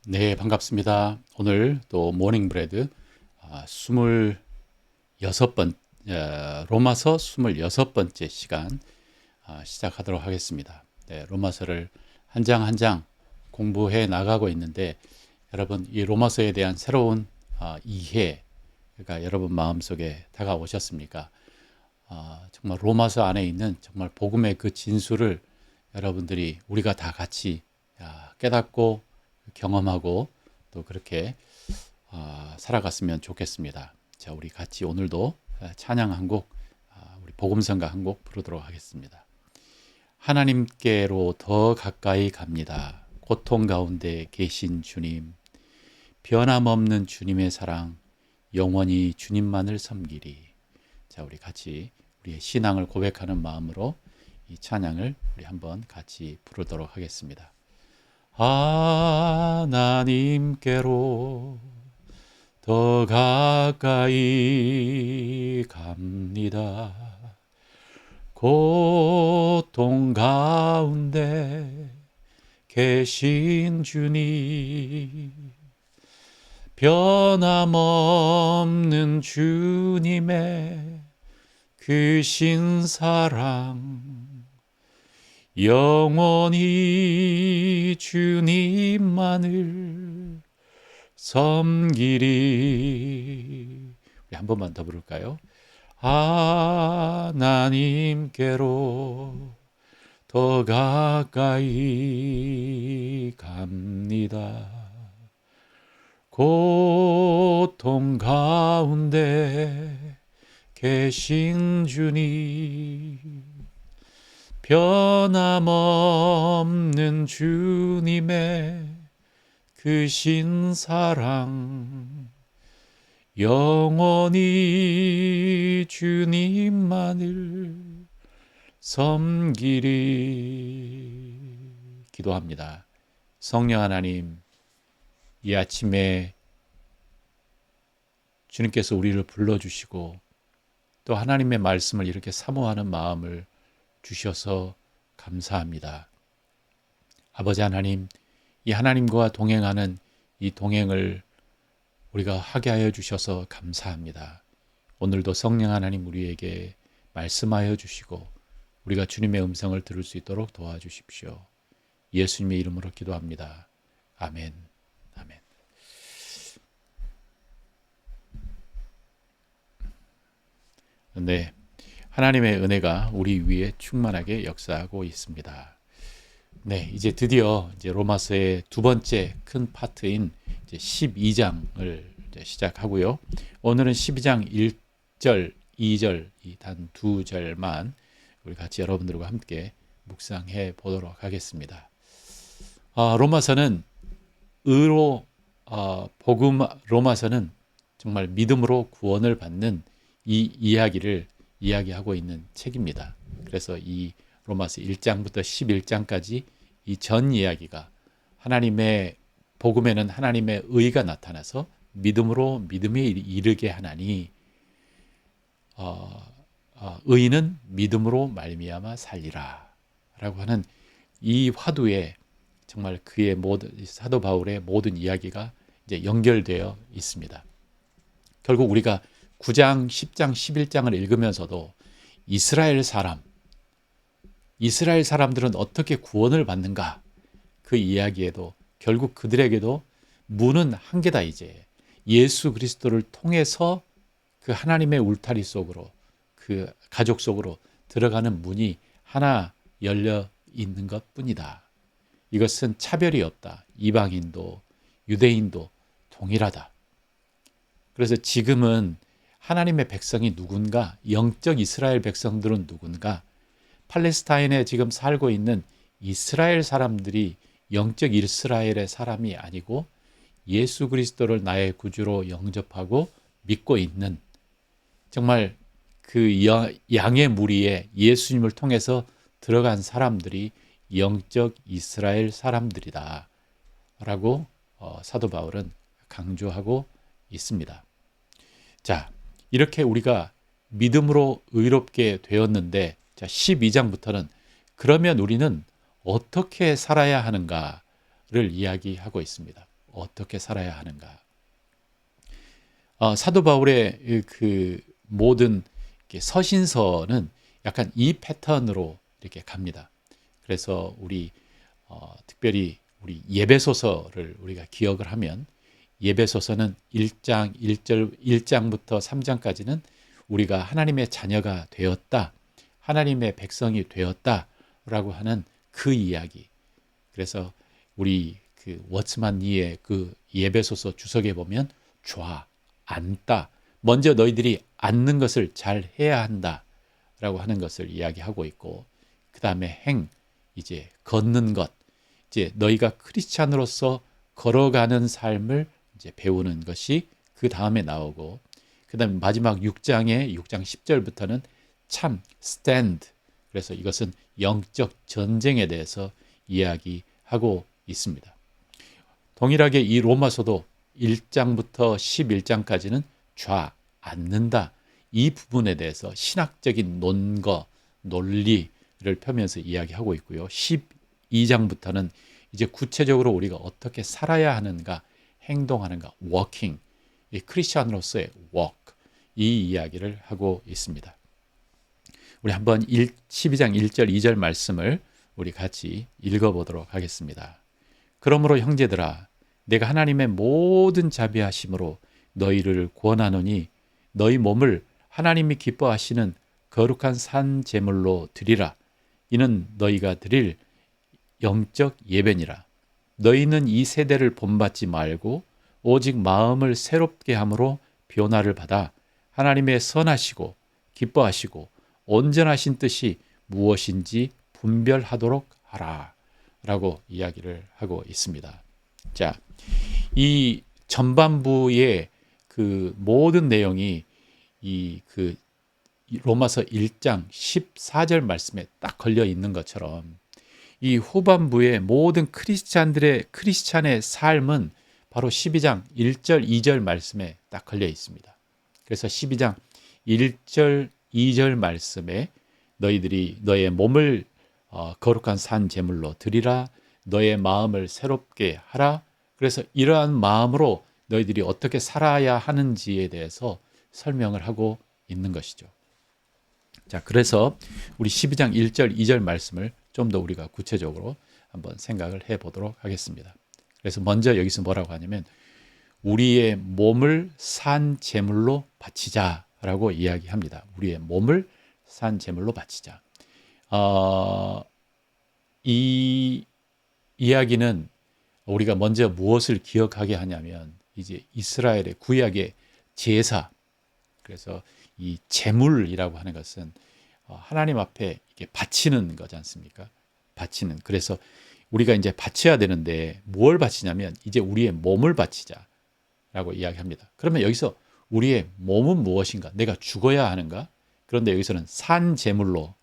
네, 반갑습니다. 오늘 또 모닝 브레드 26번, 로마서 26번째 시간 시작하도록 하겠습니다. 네, 로마서를 한 장 한 장 공부해 나가고 있는데 여러분 이 로마서에 대한 새로운 이해가 여러분 마음속에 다가오셨습니까? 정말 로마서 안에 있는 정말 복음의 그 진수를 여러분들이 우리가 다 같이 깨닫고 경험하고 또 그렇게 살아갔으면 좋겠습니다. 자, 우리 같이 오늘도 찬양 한 곡, 우리 복음성가 한 곡 부르도록 하겠습니다. 하나님께로 더 가까이 갑니다. 고통 가운데 계신 주님, 변함없는 주님의 사랑, 영원히 주님만을 섬기리. 자, 우리 같이 우리의 신앙을 고백하는 마음으로 이 찬양을 우리 한번 같이 부르도록 하겠습니다. 하나님께로 더 가까이 갑니다. 고통 가운데 계신 주님, 변함없는 주님의 크신 사랑, 영원히 주님만을 섬기리. 우리 한 번만 더 부를까요? 하나님께로 더 가까이 갑니다. 고통 가운데 계신 주님, 변함없는 주님의 크신 사랑, 영원히 주님만을 섬기리. 기도합니다. 성령 하나님, 이 아침에 주님께서 우리를 불러주시고 또 하나님의 말씀을 이렇게 사모하는 마음을 주셔서 감사합니다. 아버지 하나님, 이 하나님과 동행하는 이 동행을 우리가 하게 하여 주셔서 감사합니다. 오늘도 성령 하나님 우리에게 말씀하여 주시고 우리가 주님의 음성을 들을 수 있도록 도와주십시오. 예수님의 이름으로 기도합니다. 아멘. 아멘. 네. 하나님의 은혜가 우리 위에 충만하게 역사하고 있습니다. 네, 이제 드디어 로마서의 두 번째 큰 파트인 이제 12장을 이제 시작하고요. 오늘은 12장 1절, 2절 이 단 두 절만 우리 같이 여러분들과 함께 묵상해 보도록 하겠습니다. 로마서는 로마서는 정말 믿음으로 구원을 받는 이 이야기를 이야기하고 있는 책입니다. 그래서 이 로마서 1장부터 11장까지 이 전 이야기가 하나님의 복음에는 하나님의 의가 나타나서 믿음으로 믿음에 이르게 하나니 의인은 믿음으로 말미암아 살리라 라고 하는 이 화두에 정말 그의 모든 사도 바울의 모든 이야기가 이제 연결되어 있습니다. 결국 우리가 9장, 10장, 11장을 읽으면서도 이스라엘 사람들은 어떻게 구원을 받는가? 그 이야기에도 결국 그들에게도 문은 한 개다 이제. 예수 그리스도를 통해서 그 하나님의 울타리 속으로 그 가족 속으로 들어가는 문이 하나 열려 있는 것뿐이다. 이것은 차별이 없다. 이방인도 유대인도 동일하다. 그래서 지금은 하나님의 백성이 누군가, 영적 이스라엘 백성들은 누군가, 팔레스타인에 지금 살고 있는 이스라엘 사람들이 영적 이스라엘의 사람이 아니고 예수 그리스도를 나의 구주로 영접하고 믿고 있는 정말 그 양의 무리에 예수님을 통해서 들어간 사람들이 영적 이스라엘 사람들이다 라고 사도 바울은 강조하고 있습니다. 자, 이렇게 우리가 믿음으로 의롭게 되었는데, 자, 12장부터는 그러면 우리는 어떻게 살아야 하는가를 이야기하고 있습니다. 어떻게 살아야 하는가. 사도 바울의 그 모든 서신서는 약간 이 패턴으로 이렇게 갑니다. 그래서 우리 특별히 우리 예배소서를 우리가 기억을 하면 예배소서는 1장 1절 1장부터 3장까지는 우리가 하나님의 자녀가 되었다. 하나님의 백성이 되었다라고 하는 그 이야기. 그래서 우리 그 워츠만 니의 그 예배소서 주석에 보면 좌, 앉다. 먼저 너희들이 앉는 것을 잘 해야 한다라고 하는 것을 이야기하고 있고, 그 다음에 행, 이제 걷는 것, 이제 너희가 크리스찬으로서 걸어가는 삶을 이제 배우는 것이 그 다음에 나오고, 그 다음에 마지막 6장의 6장 10절부터는 참, stand. 그래서 이것은 영적 전쟁에 대해서 이야기하고 있습니다. 동일하게 이 로마서도 1장부터 11장까지는 좌, 앉는다. 이 부분에 대해서 신학적인 논거, 논리를 펴면서 이야기하고 있고요. 12장부터는 이제 구체적으로 우리가 어떻게 살아야 하는가, 행동하는가, 워킹, 이 크리스천으로서의 워크, 이 이야기를 하고 있습니다. 우리 한번 12장 1절 2절 말씀을 우리 같이 읽어보도록 하겠습니다. 그러므로 형제들아, 내가 하나님의 모든 자비하심으로 너희를 구원하노니 너희 몸을 하나님이 기뻐하시는 거룩한 산 제물로 드리라. 이는 너희가 드릴 영적 예배니라. 너희는 이 세대를 본받지 말고 오직 마음을 새롭게 함으로 변화를 받아 하나님의 선하시고 기뻐하시고 온전하신 뜻이 무엇인지 분별하도록 하라. 라고 이야기를 하고 있습니다. 자, 이 전반부의 그 모든 내용이 그 로마서 1장 14절 말씀에 딱 걸려 있는 것처럼 이 후반부의 모든 크리스찬의 삶은 바로 12장 1절 2절 말씀에 딱 걸려 있습니다. 그래서 12장 1절 2절 말씀에 너희들이 너의 몸을 거룩한 산 제물로 드리라. 너의 마음을 새롭게 하라. 그래서 이러한 마음으로 너희들이 어떻게 살아야 하는지에 대해서 설명을 하고 있는 것이죠. 자, 그래서 우리 12장 1절 2절 말씀을 좀 더 우리가 구체적으로 한번 생각을 해보도록 하겠습니다. 그래서 먼저 여기서 뭐라고 하냐면 우리의 몸을 산 제물로 바치자라고 이야기합니다. 우리의 몸을 산 제물로 바치자. 이 이야기는 우리가 먼저 무엇을 기억하게 하냐면 이제 이스라엘의 구약의 제사, 그래서 이 제물이라고 하는 것은 하나님 앞에 이렇게 바치는 거지 않습니까? 바치는. 그래서 우리가 이제 바쳐야 되는데 뭘 바치냐면 이제 우리의 몸을 바치자라고 이야기합니다. 그러면 여기서 우리의 몸은 무엇인가? 내가 죽어야 하는가? 그런데 여기서는 산 제물로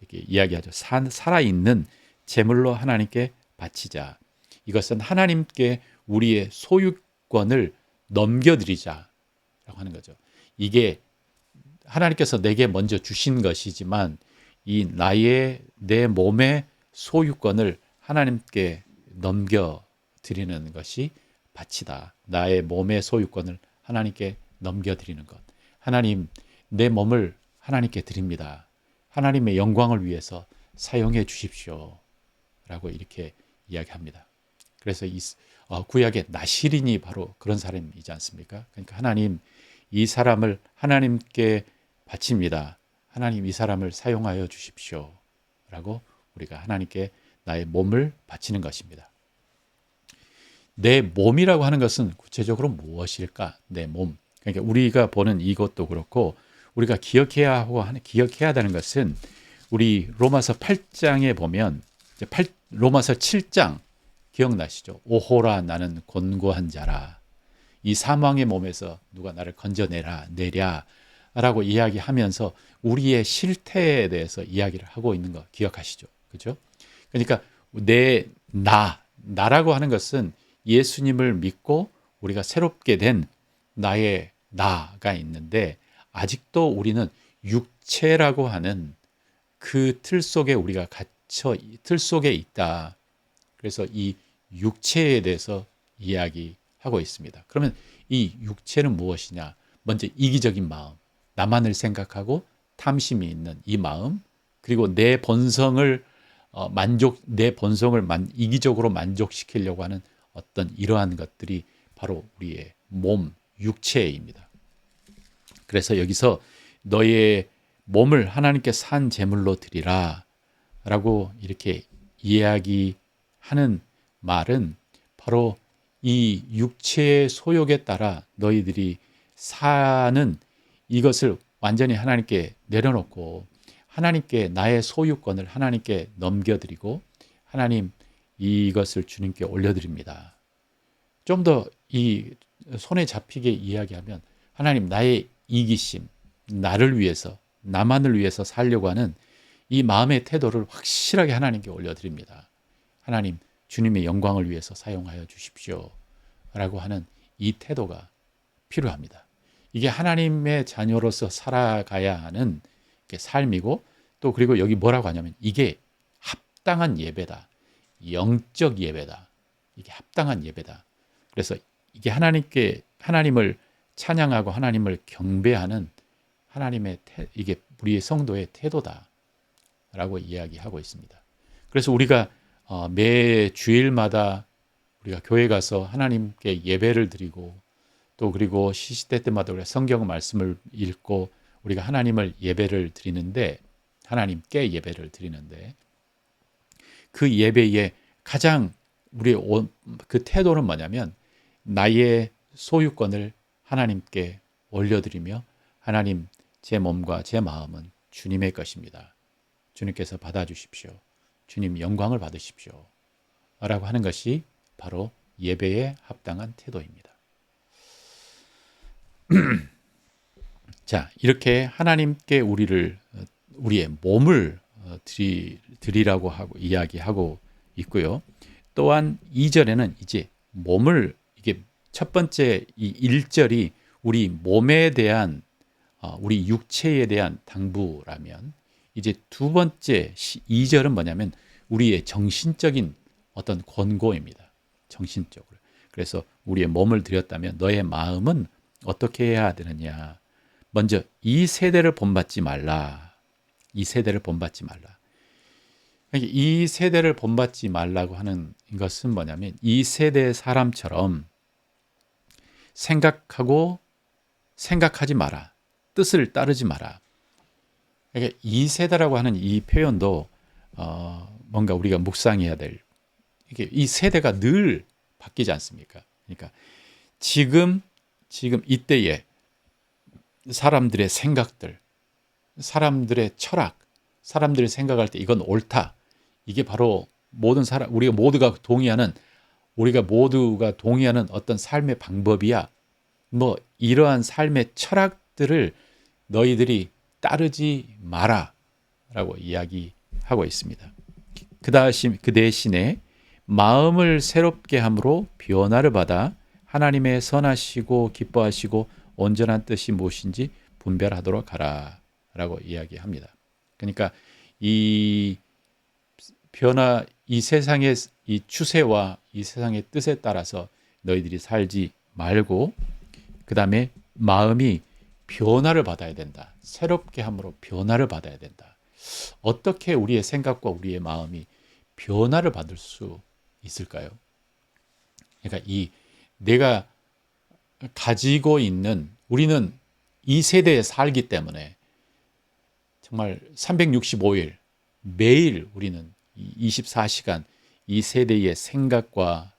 이렇게 이야기하죠. 살아있는 제물로 하나님께 바치자. 이것은 하나님께 우리의 소유권을 넘겨드리자라고 하는 거죠. 이게 하나님께서 내게 먼저 주신 것이지만 내 몸의 소유권을 하나님께 넘겨드리는 것이 바치다. 나의 몸의 소유권을 하나님께 넘겨드리는 것. 하나님, 내 몸을 하나님께 드립니다. 하나님의 영광을 위해서 사용해 주십시오. 라고 이렇게 이야기합니다. 그래서 구약의 나시린이 바로 그런 사람이지 않습니까? 그러니까 하나님, 이 사람을 하나님께 바칩니다. 하나님, 이 사람을 사용하여 주십시오. 라고 우리가 하나님께 나의 몸을 바치는 것입니다. 내 몸이라고 하는 것은 구체적으로 무엇일까? 내 몸. 그러니까 우리가 보는 이것도 그렇고 우리가 기억해야 되는 것은 우리 로마서 8장에 보면 로마서 7장 기억나시죠? 오호라 나는 곤고한 자라. 이 사망의 몸에서 누가 나를 건져내라 내랴 라고 이야기하면서 우리의 실태에 대해서 이야기를 하고 있는 거 기억하시죠? 그죠? 그러니까 나라고 하는 것은 예수님을 믿고 우리가 새롭게 된 나의 나가 있는데 아직도 우리는 육체라고 하는 그 틀 속에 우리가 틀 속에 있다. 그래서 이 육체에 대해서 이야기하고 있습니다. 그러면 이 육체는 무엇이냐? 먼저 이기적인 마음, 나만을 생각하고 탐심이 있는 이 마음, 그리고 내 본성을 이기적으로 만족시키려고 하는 어떤 이러한 것들이 바로 우리의 몸, 육체입니다. 그래서 여기서 너의 몸을 하나님께 산 제물로 드리라 라고 이렇게 이야기하는 말은 바로 이 육체의 소욕에 따라 너희들이 사는 이것을 완전히 하나님께 내려놓고 하나님께 나의 소유권을 하나님께 넘겨드리고 하나님 이것을 주님께 올려드립니다. 좀 더 이 손에 잡히게 이야기하면 하나님 나의 이기심, 나를 위해서 나만을 위해서 살려고 하는 이 마음의 태도를 확실하게 하나님께 올려드립니다. 하나님 주님의 영광을 위해서 사용하여 주십시오 라고 하는 이 태도가 필요합니다. 이게 하나님의 자녀로서 살아가야 하는 삶이고 또 그리고 여기 뭐라고 하냐면 이게 합당한 예배다. 영적 예배다. 이게 합당한 예배다. 그래서 이게 하나님을 찬양하고 하나님을 경배하는 이게 우리의 성도의 태도다라고 이야기하고 있습니다. 그래서 우리가 매 주일마다 우리가 교회 가서 하나님께 예배를 드리고 또 그리고 시시때 때마다 우리가 성경 말씀을 읽고 우리가 하나님을 하나님께 예배를 드리는데 그 예배의 가장 우리의 그 태도는 뭐냐면 나의 소유권을 하나님께 올려드리며 하나님 제 몸과 제 마음은 주님의 것입니다. 주님께서 받아주십시오. 주님 영광을 받으십시오. 라고 하는 것이 바로 예배에 합당한 태도입니다. 자, 이렇게 하나님께 우리의 몸을 드리라고 하고 이야기하고 있고요. 또한 2절에는 이제 몸을 이게 첫 번째 이 1절이 우리 몸에 대한 우리 육체에 대한 당부라면 이제 두 번째 2절은 뭐냐면 우리의 정신적인 어떤 권고입니다. 정신적으로. 그래서 우리의 몸을 드렸다면 너의 마음은 어떻게 해야 되느냐. 먼저 이 세대를 본받지 말라. 이 세대를 본받지 말라. 이 세대를 본받지 말라고 하는 것은 뭐냐면 이 세대의 사람처럼 생각하지 마라. 뜻을 따르지 마라. 그러니까 이 세대라고 하는 이 표현도 뭔가 우리가 묵상해야 될 이 세대가 늘 바뀌지 않습니까? 그러니까 지금 이때에 사람들의 생각들, 사람들의 철학, 사람들이 생각할 때 이건 옳다. 이게 바로 우리가 모두가 동의하는 어떤 삶의 방법이야. 뭐 이러한 삶의 철학들을 너희들이 따르지 마라 라고 이야기하고 있습니다. 그 대신에 마음을 새롭게 함으로 변화를 받아 하나님의 선하시고 기뻐하시고 온전한 뜻이 무엇인지 분별하도록 하라 라고 이야기합니다. 그러니까 이 변화, 이 세상의 이 추세와 이 세상의 뜻에 따라서 너희들이 살지 말고 그 다음에 마음이 변화를 받아야 된다. 새롭게 함으로 변화를 받아야 된다. 어떻게 우리의 생각과 우리의 마음이 변화를 받을 수 있을까요? 그러니까 내가 가지고 있는 우리는 이 세대에 살기 때문에 정말 365일 매일 우리는 24시간 이 세대의 생각과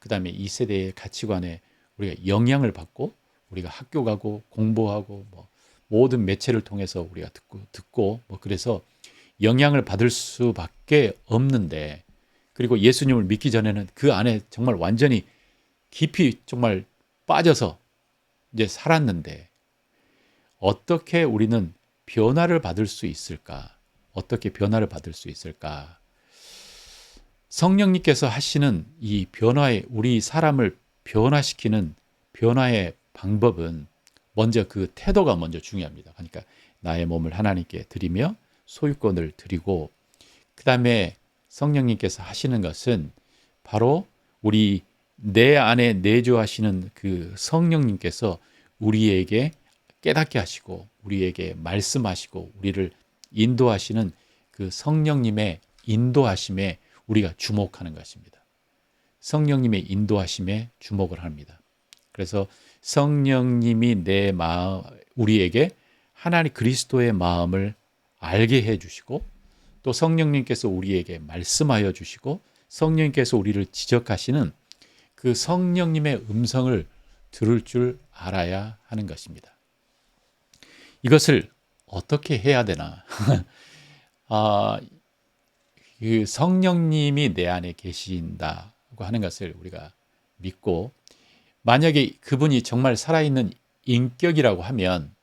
그 다음에 이 세대의 가치관에 우리가 영향을 받고 우리가 학교 가고 공부하고 뭐 모든 매체를 통해서 우리가 듣고 뭐 그래서 영향을 받을 수밖에 없는데 그리고 예수님을 믿기 전에는 그 안에 정말 완전히 깊이 정말 빠져서 이제 살았는데 어떻게 우리는 변화를 받을 수 있을까? 어떻게 변화를 받을 수 있을까? 성령님께서 하시는 이 우리 사람을 변화시키는 변화의 방법은 먼저 그 태도가 먼저 중요합니다. 그러니까 나의 몸을 하나님께 드리며 소유권을 드리고 그 다음에 성령님께서 하시는 것은 바로 우리 내 안에 내주하시는 그 성령님께서 우리에게 깨닫게 하시고 우리에게 말씀하시고 우리를 인도하시는 그 성령님의 인도하심에 우리가 주목하는 것입니다. 성령님의 인도하심에 주목을 합니다. 그래서 성령님이 내 마음, 우리에게 하나님 그리스도의 마음을 알게 해주시고 또 성령님께서 우리에게 말씀하여 주시고 성령님께서 우리를 지적하시는 그 성령님의 음성을 들을 줄 알아야 하는 것입니다. 이것을 어떻게 해야 되나? 그 성령님이 내 안에 계신다고 하는 것을 우리가 믿고 만약에 그분이 정말 살아있는 인격이라고 하면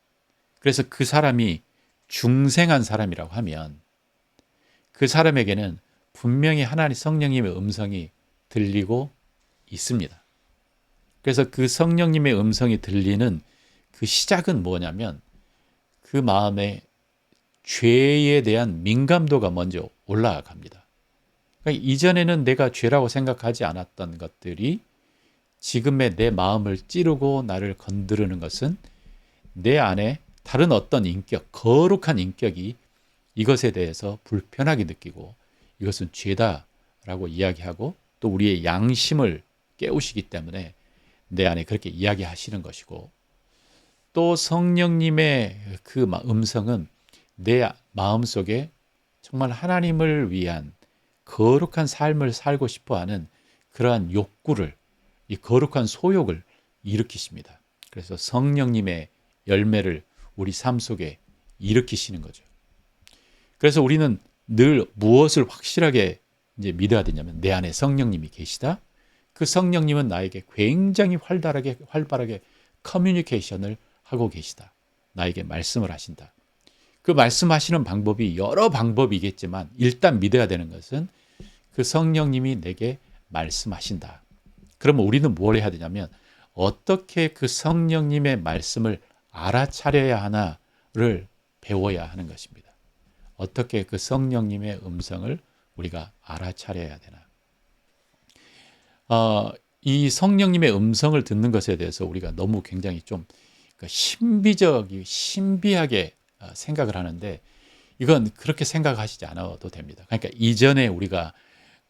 그래서 그 사람이 중생한 사람이라고 하면 그 사람에게는 분명히 하나님 성령님의 음성이 들리고 있습니다. 그래서 그 성령님의 음성이 들리는 그 시작은 뭐냐면 그 마음에 죄에 대한 민감도가 먼저 올라갑니다. 그러니까 이전에는 내가 죄라고 생각하지 않았던 것들이 지금의 내 마음을 찌르고 나를 건드리는 것은 내 안에 다른 어떤 인격, 거룩한 인격이 이것에 대해서 불편하게 느끼고 이것은 죄다라고 이야기하고 또 우리의 양심을 깨우시기 때문에 내 안에 그렇게 이야기하시는 것이고 또 성령님의 그 음성은 내 마음속에 정말 하나님을 위한 거룩한 삶을 살고 싶어하는 그러한 욕구를 이 거룩한 소욕을 일으키십니다. 그래서 성령님의 열매를 우리 삶 속에 일으키시는 거죠. 그래서 우리는 늘 무엇을 확실하게 이제 믿어야 되냐면 내 안에 성령님이 계시다. 그 성령님은 나에게 굉장히 활발하게 커뮤니케이션을 하고 계시다. 나에게 말씀을 하신다. 그 말씀하시는 방법이 여러 방법이겠지만 일단 믿어야 되는 것은 그 성령님이 내게 말씀하신다. 그러면 우리는 뭘 해야 되냐면 어떻게 그 성령님의 말씀을 알아차려야 하나를 배워야 하는 것입니다. 어떻게 그 성령님의 음성을 우리가 알아차려야 되나. 이 성령님의 음성을 듣는 것에 대해서 우리가 너무 굉장히 좀 신비하게 생각을 하는데 이건 그렇게 생각하시지 않아도 됩니다. 그러니까 이전에 우리가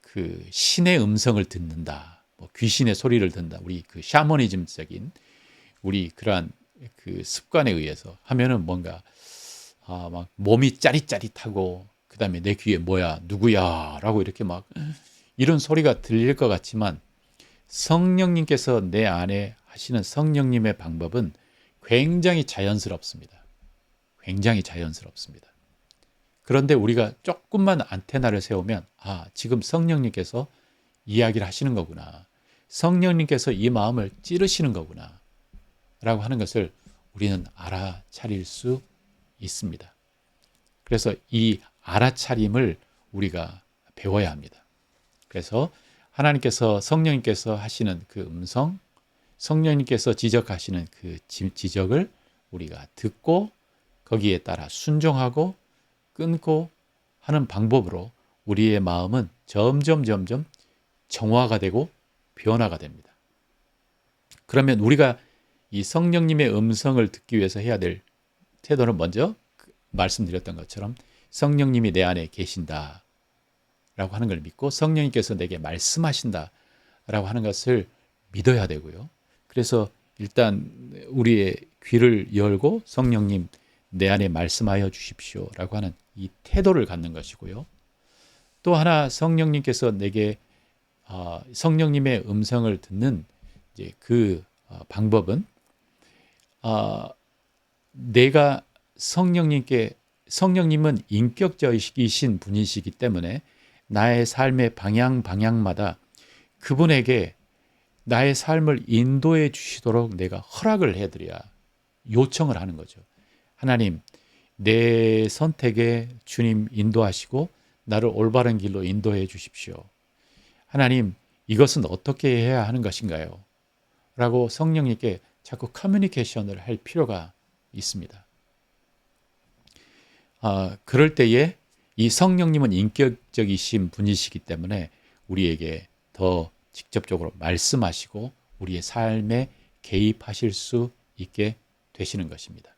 그 신의 음성을 듣는다, 뭐 귀신의 소리를 듣는다, 우리 그 샤머니즘적인 우리 그러한 그 습관에 의해서 하면은 뭔가 막 몸이 짜릿짜릿하고 그 다음에 내 귀에 뭐야 누구야 라고 이렇게 막 이런 소리가 들릴 것 같지만 성령님께서 내 안에 하시는 성령님의 방법은 굉장히 자연스럽습니다. 굉장히 자연스럽습니다. 그런데 우리가 조금만 안테나를 세우면 지금 성령님께서 이야기를 하시는 거구나. 성령님께서 이 마음을 찌르시는 거구나. 라고 하는 것을 우리는 알아차릴 수 있습니다. 그래서 이 알아차림을 우리가 배워야 합니다. 그래서 하나님께서 성령님께서 하시는 그 음성, 성령님께서 지적하시는 그 지적을 우리가 듣고 거기에 따라 순종하고 끊고 하는 방법으로 우리의 마음은 점점 정화가 되고 변화가 됩니다. 그러면 우리가 이 성령님의 음성을 듣기 위해서 해야 될 태도는 먼저 말씀드렸던 것처럼 성령님이 내 안에 계신다 라고 하는 걸 믿고 성령님께서 내게 말씀하신다 라고 하는 것을 믿어야 되고요. 그래서 일단 우리의 귀를 열고 성령님 내 안에 말씀하여 주십시오 라고 하는 이 태도를 갖는 것이고요. 또 하나 성령님께서 내게 성령님의 음성을 듣는 이제 그 방법은 내가 성령님은 인격적이신 분이시기 때문에 나의 삶의 방향마다 그분에게 나의 삶을 인도해 주시도록 내가 허락을 해드려야 요청을 하는 거죠. 하나님, 내 선택에 주님 인도하시고 나를 올바른 길로 인도해 주십시오. 하나님, 이것은 어떻게 해야 하는 것인가요? 라고 성령님께 자꾸 커뮤니케이션을 할 필요가 있습니다. 그럴 때에 이 성령님은 인격적이신 분이시기 때문에 우리에게 더 직접적으로 말씀하시고 우리의 삶에 개입하실 수 있게 되시는 것입니다.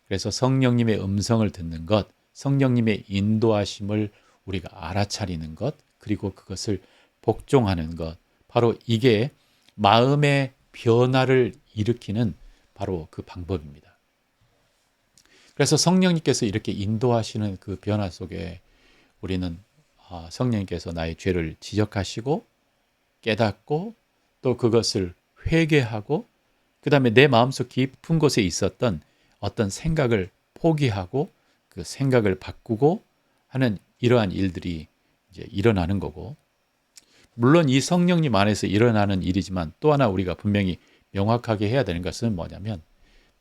그래서 성령님의 음성을 듣는 것, 성령님의 인도하심을 우리가 알아차리는 것, 그리고 그것을 복종하는 것, 바로 이게 마음의 변화를 일으키는 바로 그 방법입니다. 그래서 성령님께서 이렇게 인도하시는 그 변화 속에 우리는 성령님께서 나의 죄를 지적하시고 깨닫고 또 그것을 회개하고 그 다음에 내 마음속 깊은 곳에 있었던 어떤 생각을 포기하고 그 생각을 바꾸고 하는 이러한 일들이 이제 일어나는 거고, 물론 이 성령님 안에서 일어나는 일이지만 또 하나 우리가 분명히 명확하게 해야 되는 것은 뭐냐면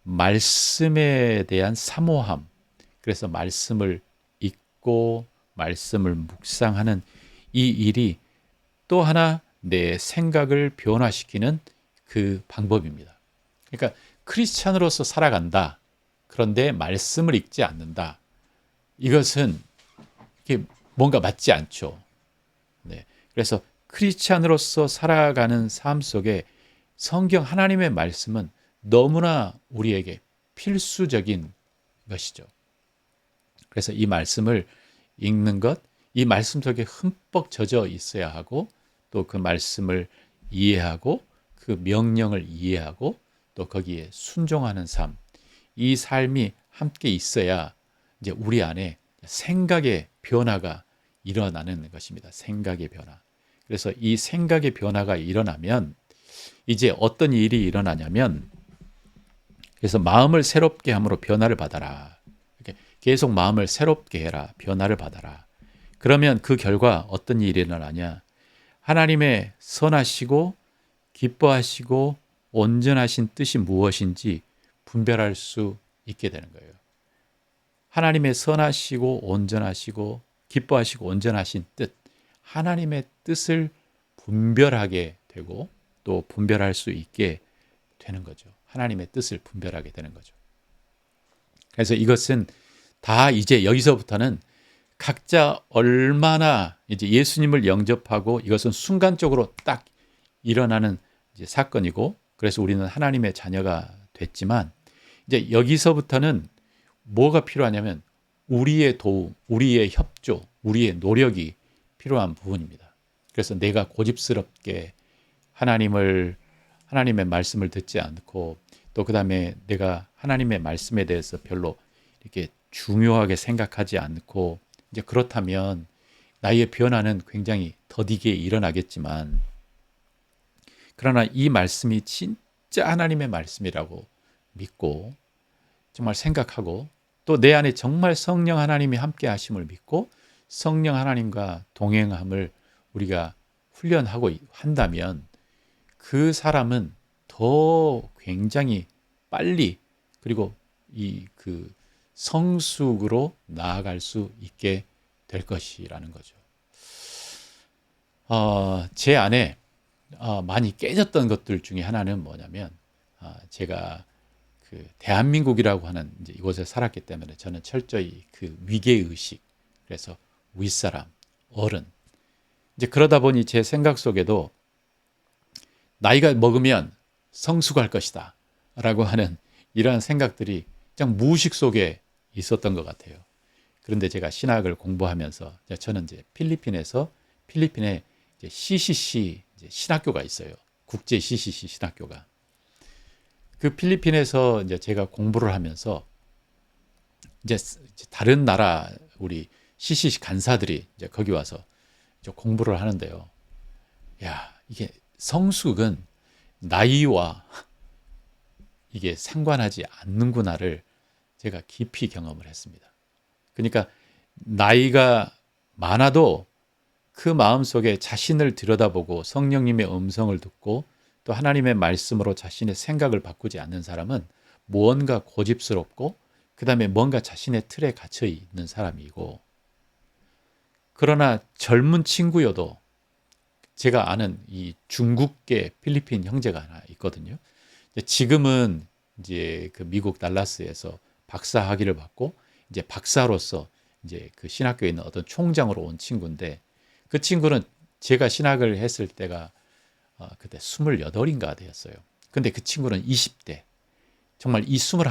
말씀에 대한 사모함, 그래서 말씀을 읽고 말씀을 묵상하는 이 일이 또 하나 내 생각을 변화시키는 그 방법입니다. 그러니까 크리스찬으로서 살아간다. 그런데 말씀을 읽지 않는다. 이것은 이게 뭔가 맞지 않죠. 네. 그래서 크리스찬으로서 살아가는 삶 속에 성경 하나님의 말씀은 너무나 우리에게 필수적인 것이죠. 그래서 이 말씀을 읽는 것, 이 말씀 속에 흠뻑 젖어 있어야 하고 또 그 말씀을 이해하고 그 명령을 이해하고 또 거기에 순종하는 삶, 이 삶이 함께 있어야 이제 우리 안에 생각의 변화가 일어나는 것입니다. 생각의 변화. 그래서 이 생각의 변화가 일어나면 이제 어떤 일이 일어나냐면, 그래서 마음을 새롭게 함으로 변화를 받아라. 이렇게 계속 마음을 새롭게 해라. 변화를 받아라. 그러면 그 결과 어떤 일이 일어나냐? 하나님의 선하시고 기뻐하시고 온전하신 뜻이 무엇인지 분별할 수 있게 되는 거예요. 하나님의 선하시고 온전하시고 기뻐하시고 온전하신 뜻, 하나님의 뜻을 분별하게 되고 또 분별할 수 있게 되는 거죠. 하나님의 뜻을 분별하게 되는 거죠. 그래서 이것은 다 이제 여기서부터는 각자 얼마나 이제 예수님을 영접하고 이것은 순간적으로 딱 일어나는 이제 사건이고, 그래서 우리는 하나님의 자녀가 됐지만 이제 여기서부터는 뭐가 필요하냐면 우리의 도움, 우리의 협조, 우리의 노력이 필요한 부분입니다. 그래서 내가 고집스럽게 하나님의 말씀을 듣지 않고 또 그다음에 내가 하나님의 말씀에 대해서 별로 이렇게 중요하게 생각하지 않고 이제 그렇다면 나의 변화는 굉장히 더디게 일어나겠지만, 그러나 이 말씀이 진짜 하나님의 말씀이라고 믿고 정말 생각하고 또 내 안에 정말 성령 하나님이 함께 하심을 믿고 성령 하나님과 동행함을 우리가 훈련하고 한다면 그 사람은 더 굉장히 빨리 그리고 이 그 성숙으로 나아갈 수 있게 될 것이라는 거죠. 제 안에 많이 깨졌던 것들 중에 하나는 뭐냐면, 제가 그 대한민국이라고 하는 이제 이곳에 살았기 때문에 저는 철저히 그 위계 의식, 그래서 윗사람, 어른, 이제 그러다 보니 제 생각 속에도 나이가 먹으면 성숙할 것이다라고 하는 이러한 생각들이 그냥 무의식 속에 있었던 것 같아요. 그런데 제가 신학을 공부하면서 저는 이제 필리핀에 이제 CCC 이제 신학교가 있어요. 국제 CCC 신학교가. 그 필리핀에서 이제 제가 공부를 하면서 이제 다른 나라 우리 CCC 간사들이 이제 거기 와서 이제 공부를 하는데요. 야, 이게 성숙은 나이와 이게 상관하지 않는구나를 제가 깊이 경험을 했습니다. 그러니까 나이가 많아도 그 마음속에 자신을 들여다보고 성령님의 음성을 듣고 또 하나님의 말씀으로 자신의 생각을 바꾸지 않는 사람은 무언가 고집스럽고 그다음에 뭔가 자신의 틀에 갇혀 있는 사람이고, 그러나 젊은 친구여도 제가 아는 이 중국계 필리핀 형제가 하나 있거든요. 지금은 이제 그 미국 달라스에서 박사 학위를 받고 이제 박사로서 이제 그 신학교에 있는 어떤 총장으로 온 친구인데, 그 친구는 제가 신학을 했을 때가 그때 28인가 되었어요. 근데 그 친구는 20대. 정말 이 21.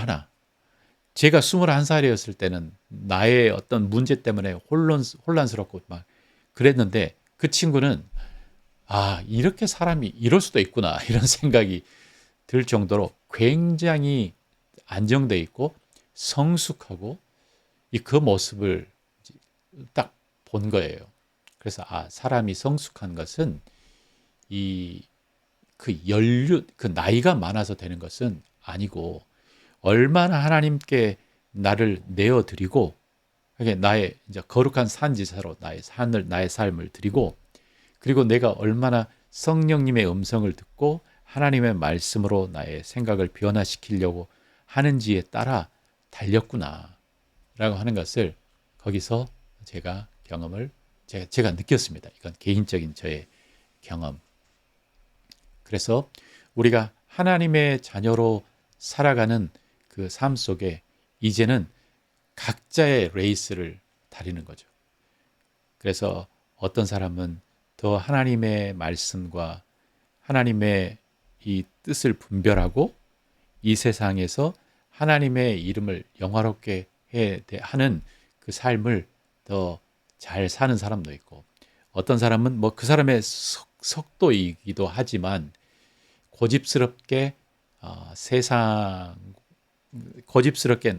제가 21살이었을 때는 나의 어떤 문제 때문에 혼란스럽고 막 그랬는데 그 친구는 이렇게 사람이 이럴 수도 있구나 이런 생각이 들 정도로 굉장히 안정돼 있고 성숙하고 그 모습을 딱 본 거예요. 그래서 사람이 성숙한 것은 그 나이가 많아서 되는 것은 아니고 얼마나 하나님께 나를 내어드리고 나의 이제 거룩한 산지사로 나의 삶을 드리고 그리고 내가 얼마나 성령님의 음성을 듣고 하나님의 말씀으로 나의 생각을 변화시키려고 하는지에 따라 달렸구나 라고 하는 것을 거기서 제가 느꼈습니다. 이건 개인적인 저의 경험. 그래서 우리가 하나님의 자녀로 살아가는 그 삶 속에 이제는 각자의 레이스를 다리는 거죠. 그래서 어떤 사람은 더 하나님의 말씀과 하나님의 이 뜻을 분별하고 이 세상에서 하나님의 이름을 영화롭게 하는 그 삶을 더 잘 사는 사람도 있고 어떤 사람은 뭐 그 사람의 속도이기도 하지만 고집스럽게 고집스럽게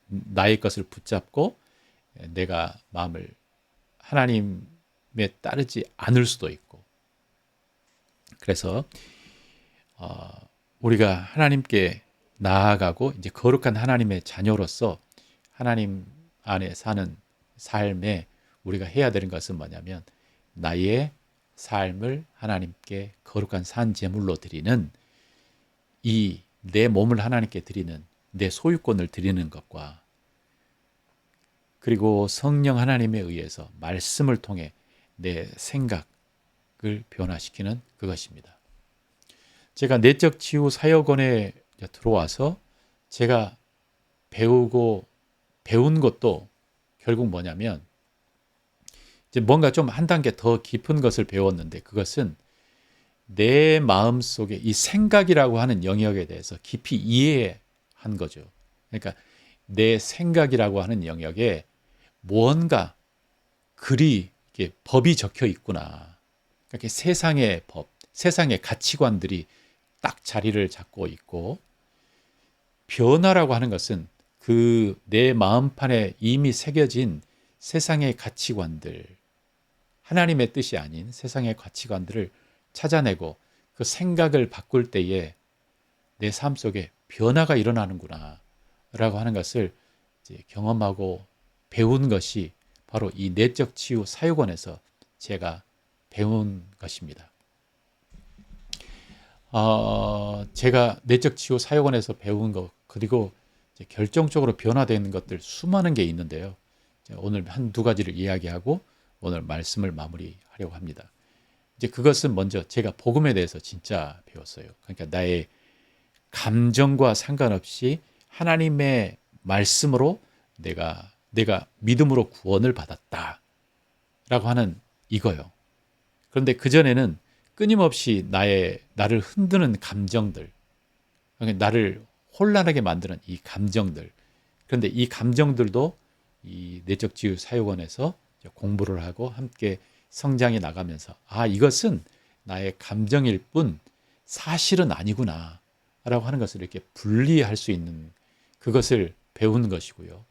나의 것을 붙잡고 내가 마음을 하나님에 따르지 않을 수도 있고 그래서 우리가 하나님께 나아가고 이제 거룩한 하나님의 자녀로서 하나님 안에 사는 삶에 우리가 해야 되는 것은 뭐냐면 나의 삶을 하나님께 거룩한 산 제물로 드리는 내 몸을 하나님께 드리는 내 소유권을 드리는 것과 그리고 성령 하나님에 의해서 말씀을 통해 내 생각을 변화시키는 그것입니다. 제가 내적 치유 사역원에 들어와서 제가 배운 것도 결국 뭐냐면 이제 뭔가 좀 한 단계 더 깊은 것을 배웠는데 그것은 내 마음속에 이 생각이라고 하는 영역에 대해서 깊이 이해한 거죠. 그러니까 내 생각이라고 하는 영역에 무언가 법이 적혀 있구나. 그러니까 세상의 법, 세상의 가치관들이 딱 자리를 잡고 있고 변화라고 하는 것은 그 내 마음판에 이미 새겨진 세상의 가치관들, 하나님의 뜻이 아닌 세상의 가치관들을 찾아내고 그 생각을 바꿀 때에 내 삶 속에 변화가 일어나는구나 라고 하는 것을 이제 경험하고 배운 것이 바로 이 내적 치유 사역원에서 제가 배운 것입니다. 제가 내적 치유 사역원에서 배운 것 그리고 이제 결정적으로 변화되는 것들 수많은 게 있는데요. 오늘 한두 가지를 이야기하고 오늘 말씀을 마무리하려고 합니다. 이제 그것은 먼저 제가 복음에 대해서 진짜 배웠어요. 그러니까 나의 감정과 상관없이 하나님의 말씀으로 내가 믿음으로 구원을 받았다라고 하는 이거요. 그런데 그전에는 끊임없이 나를 흔드는 감정들, 그러니까 나를 혼란하게 만드는 이 감정들. 그런데 이 감정들도 이 내적 치유 사역원에서 공부를 하고 함께 성장해 나가면서 이것은 나의 감정일 뿐 사실은 아니구나 라고 하는 것을 이렇게 분리할 수 있는 그것을 배우는 것이고요.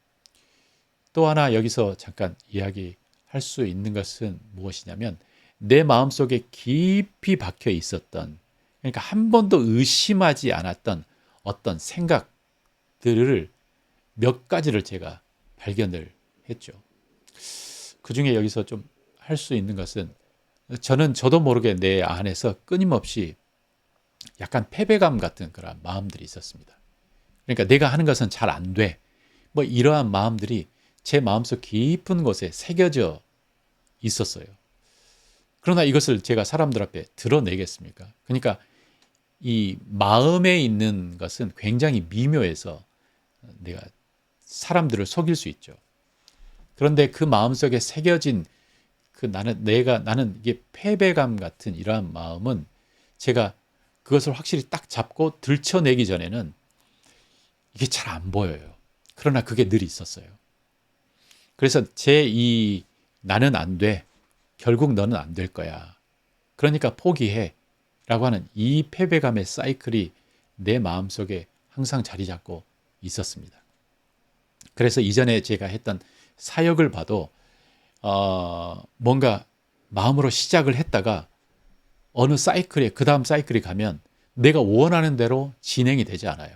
또 하나 여기서 잠깐 이야기할 수 있는 것은 무엇이냐면 내 마음속에 깊이 박혀 있었던 그러니까 한 번도 의심하지 않았던 어떤 생각들을 몇 가지를 제가 발견을 했죠. 그 중에 여기서 좀 할 수 있는 것은 저도 모르게 내 안에서 끊임없이 약간 패배감 같은 그런 마음들이 있었습니다. 그러니까 내가 하는 것은 잘 안 돼. 뭐 이러한 마음들이 제 마음속 깊은 곳에 새겨져 있었어요. 그러나 이것을 제가 사람들 앞에 드러내겠습니까? 그러니까 이 마음에 있는 것은 굉장히 미묘해서 내가 사람들을 속일 수 있죠. 그런데 그 마음속에 새겨진 나는 이게 패배감 같은 이러한 마음은 제가 그것을 확실히 딱 잡고 들춰내기 전에는 이게 잘 안 보여요. 그러나 그게 늘 있었어요. 그래서 제 이 나는 안 돼. 결국 너는 안 될 거야. 그러니까 포기해. 라고 하는 이 패배감의 사이클이 내 마음속에 항상 자리 잡고 있었습니다. 그래서 이전에 제가 했던 사역을 봐도 뭔가 마음으로 시작을 했다가 어느 사이클에 그 다음 사이클이 가면 내가 원하는 대로 진행이 되지 않아요.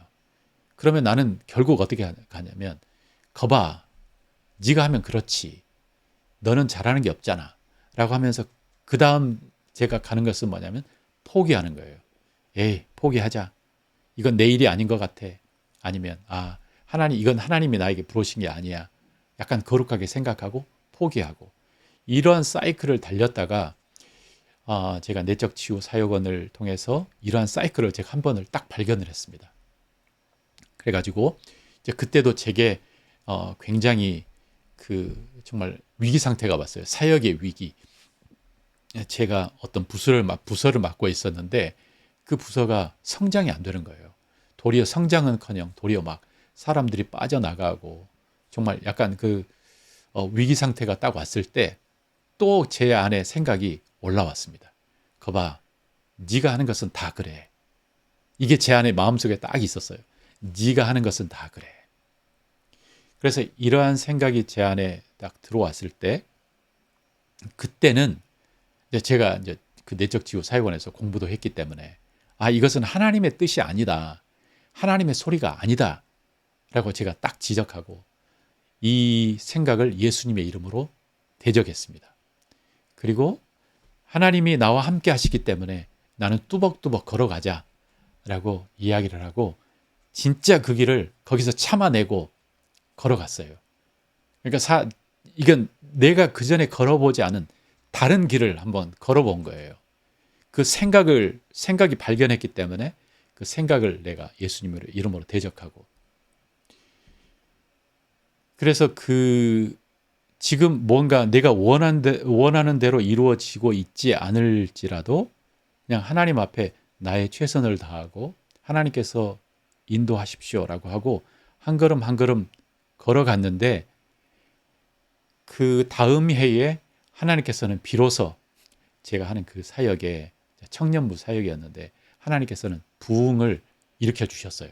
그러면 나는 결국 어떻게 가냐면 거봐 네가 하면 그렇지 너는 잘하는 게 없잖아 라고 하면서 그 다음 제가 가는 것은 뭐냐면 포기하는 거예요. 에이 포기하자. 이건 내 일이 아닌 것 같아. 아니면 하나님 이건 하나님이 나에게 부르신 게 아니야. 약간 거룩하게 생각하고 포기하고 이러한 사이클을 달렸다가 제가 내적 치유 사역원을 통해서 이러한 사이클을 제가 한 번을 딱 발견을 했습니다. 그래가지고 이제 그때도 제게 굉장히 그 정말 위기 상태가 왔어요. 사역의 위기. 제가 어떤 부서를 맡고 있었는데 그 부서가 성장이 안 되는 거예요. 도리어 성장은커녕 도리어 막 사람들이 빠져나가고 정말 약간 그 위기 상태가 딱 왔을 때 또 제 안에 생각이 올라왔습니다. 거봐, 네가 하는 것은 다 그래. 이게 제 안에 마음속에 딱 있었어요. 네가 하는 것은 다 그래. 그래서 이러한 생각이 제 안에 딱 들어왔을 때 그때는 제가 이제 그 내적 치유 사역원에서 공부도 했기 때문에 이것은 하나님의 뜻이 아니다. 하나님의 소리가 아니다. 라고 제가 딱 지적하고 이 생각을 예수님의 이름으로 대적했습니다. 그리고 하나님이 나와 함께 하시기 때문에 나는 뚜벅뚜벅 걸어가자 라고 이야기를 하고 진짜 그 길을 거기서 참아내고 걸어갔어요. 그러니까 이건 내가 그전에 걸어보지 않은 다른 길을 한번 걸어본 거예요. 그 생각이 발견했기 때문에 그 생각을 내가 예수님의 이름으로 대적하고 그래서 지금 뭔가 내가 원하는 대로 이루어지고 있지 않을지라도 그냥 하나님 앞에 나의 최선을 다하고 하나님께서 인도하십시오라고 하고 한 걸음 한 걸음 걸어갔는데 그 다음 해에 하나님께서는 비로소 제가 하는 그 사역에 청년부 사역이었는데 하나님께서는 부흥을 일으켜 주셨어요.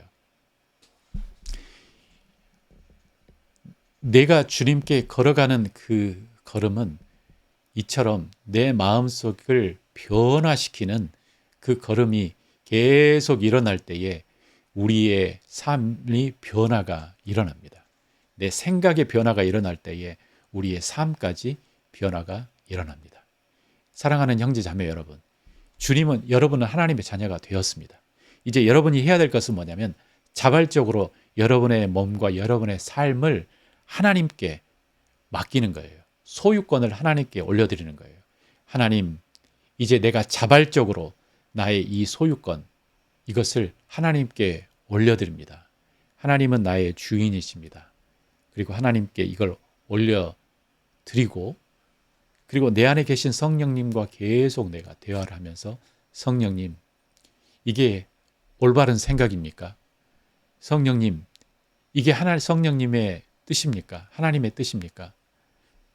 내가 주님께 걸어가는 그 걸음은 이처럼 내 마음속을 변화시키는 그 걸음이 계속 일어날 때에 우리의 삶이 변화가 일어납니다. 내 생각의 변화가 일어날 때에 우리의 삶까지 변화가 일어납니다. 사랑하는 형제 자매 여러분, 여러분은 하나님의 자녀가 되었습니다. 이제 여러분이 해야 될 것은 뭐냐면 자발적으로 여러분의 몸과 여러분의 삶을 하나님께 맡기는 거예요. 소유권을 하나님께 올려드리는 거예요. 하나님, 이제 내가 자발적으로 나의 이 소유권, 이것을 하나님께 올려드립니다. 하나님은 나의 주인이십니다. 그리고 하나님께 이걸 올려드리고, 그리고 내 안에 계신 성령님과 계속 내가 대화를 하면서 성령님, 이게 올바른 생각입니까? 성령님, 이게 성령님의 뜻입니까? 하나님의 뜻입니까?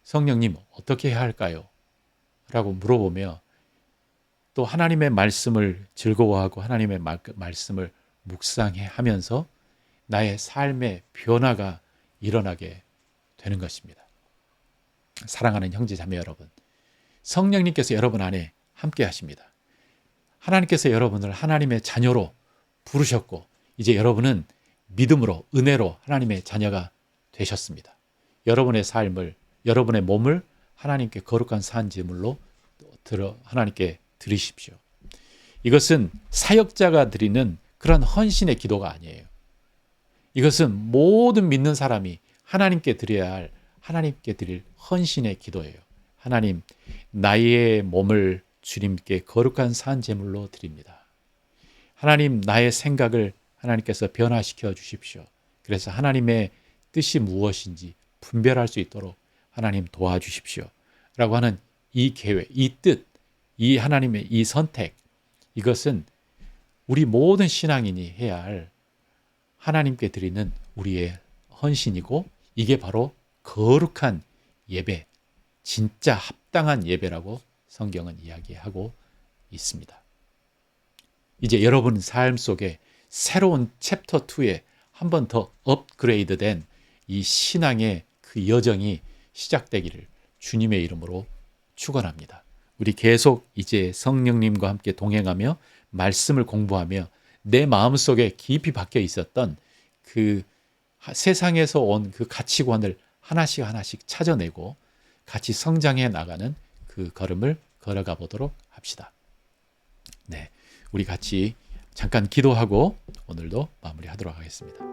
성령님 어떻게 해야 할까요? 라고 물어보며 또 하나님의 말씀을 즐거워하고 하나님의 말씀을 묵상해 하면서 나의 삶의 변화가 일어나게 되는 것입니다. 사랑하는 형제 자매 여러분, 성령님께서 여러분 안에 함께 하십니다. 하나님께서 여러분을 하나님의 자녀로 부르셨고 이제 여러분은 믿음으로 은혜로 하나님의 자녀가 되셨습니다. 여러분의 삶을 여러분의 몸을 하나님께 거룩한 산 제물로 하나님께 드리십시오. 이것은 사역자가 드리는 그런 헌신의 기도가 아니에요. 이것은 모든 믿는 사람이 하나님께 드려야 할 하나님께 드릴 헌신의 기도예요. 하나님, 나의 몸을 주님께 거룩한 산 제물로 드립니다. 하나님, 나의 생각을 하나님께서 변화시켜 주십시오. 그래서 하나님의 뜻이 무엇인지 분별할 수 있도록 하나님 도와주십시오. 라고 하는 이 계획, 이 뜻, 이 하나님의 이 선택, 이것은 우리 모든 신앙인이 해야 할 하나님께 드리는 우리의 헌신이고 이게 바로 거룩한 예배, 진짜 합당한 예배라고 성경은 이야기하고 있습니다. 이제 여러분 삶 속에 새로운 챕터 2에 한 번 더 업그레이드된 이 신앙의 그 여정이 시작되기를 주님의 이름으로 축원합니다. 우리 계속 이제 성령님과 함께 동행하며 말씀을 공부하며 내 마음속에 깊이 박혀 있었던 그 세상에서 온 그 가치관을 하나씩 하나씩 찾아내고 같이 성장해 나가는 그 걸음을 걸어가 보도록 합시다. 네, 우리 같이 잠깐 기도하고 오늘도 마무리하도록 하겠습니다.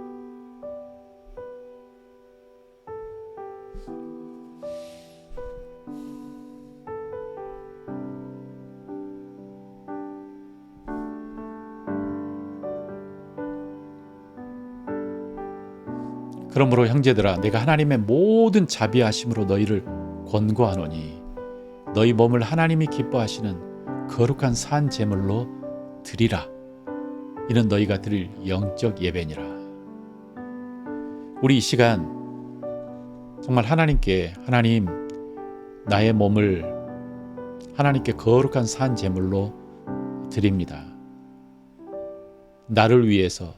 그러므로 형제들아 내가 하나님의 모든 자비하심으로 너희를 권고하노니 너희 몸을 하나님이 기뻐하시는 거룩한 산 제물로 드리라. 이는 너희가 드릴 영적 예배니라. 우리 이 시간 정말 하나님께 하나님 나의 몸을 하나님께 거룩한 산 제물로 드립니다. 나를 위해서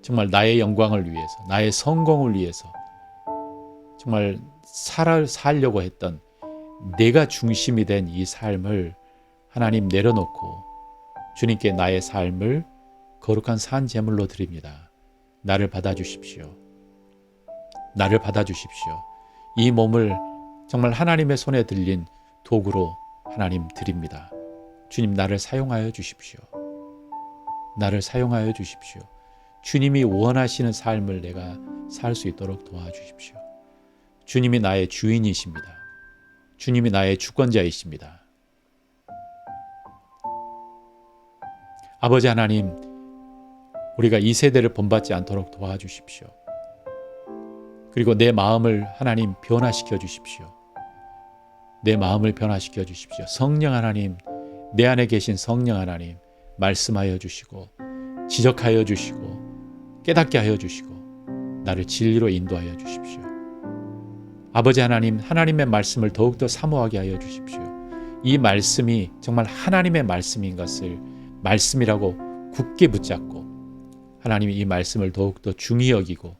정말 나의 영광을 위해서 나의 성공을 위해서 정말 살려고 했던 내가 중심이 된 이 삶을 하나님 내려놓고 주님께 나의 삶을 거룩한 산 제물로 드립니다. 나를 받아주십시오. 나를 받아주십시오. 이 몸을 정말 하나님의 손에 들린 도구로 하나님 드립니다. 주님 나를 사용하여 주십시오. 나를 사용하여 주십시오. 주님이 원하시는 삶을 내가 살 수 있도록 도와주십시오. 주님이 나의 주인이십니다. 주님이 나의 주권자이십니다. 아버지 하나님, 우리가 이 세대를 본받지 않도록 도와주십시오. 그리고 내 마음을 하나님 변화시켜 주십시오. 내 마음을 변화시켜 주십시오. 성령 하나님, 내 안에 계신 성령 하나님, 말씀하여 주시고 지적하여 주시고 깨닫게 하여 주시고 나를 진리로 인도하여 주십시오. 아버지 하나님, 하나님의 말씀을 더욱더 사모하게 하여 주십시오. 이 말씀이 정말 하나님의 말씀인 것을 말씀이라고 굳게 붙잡고 하나님이 이 말씀을 더욱더 중히 여기고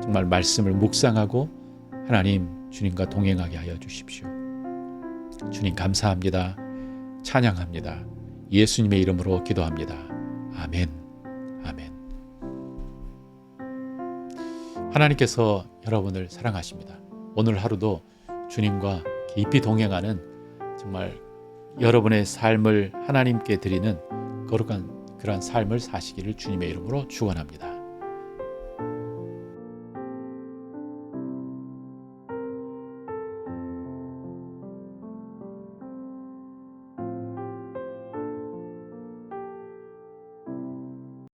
정말 말씀을 묵상하고 하나님 주님과 동행하게 하여 주십시오. 주님 감사합니다. 찬양합니다. 예수님의 이름으로 기도합니다. 아멘. 아멘. 하나님께서 여러분을 사랑하십니다. 오늘 하루도 주님과 깊이 동행하는 정말 여러분의 삶을 하나님께 드리는 거룩한 그러한 삶을 사시기를 주님의 이름으로 축원합니다.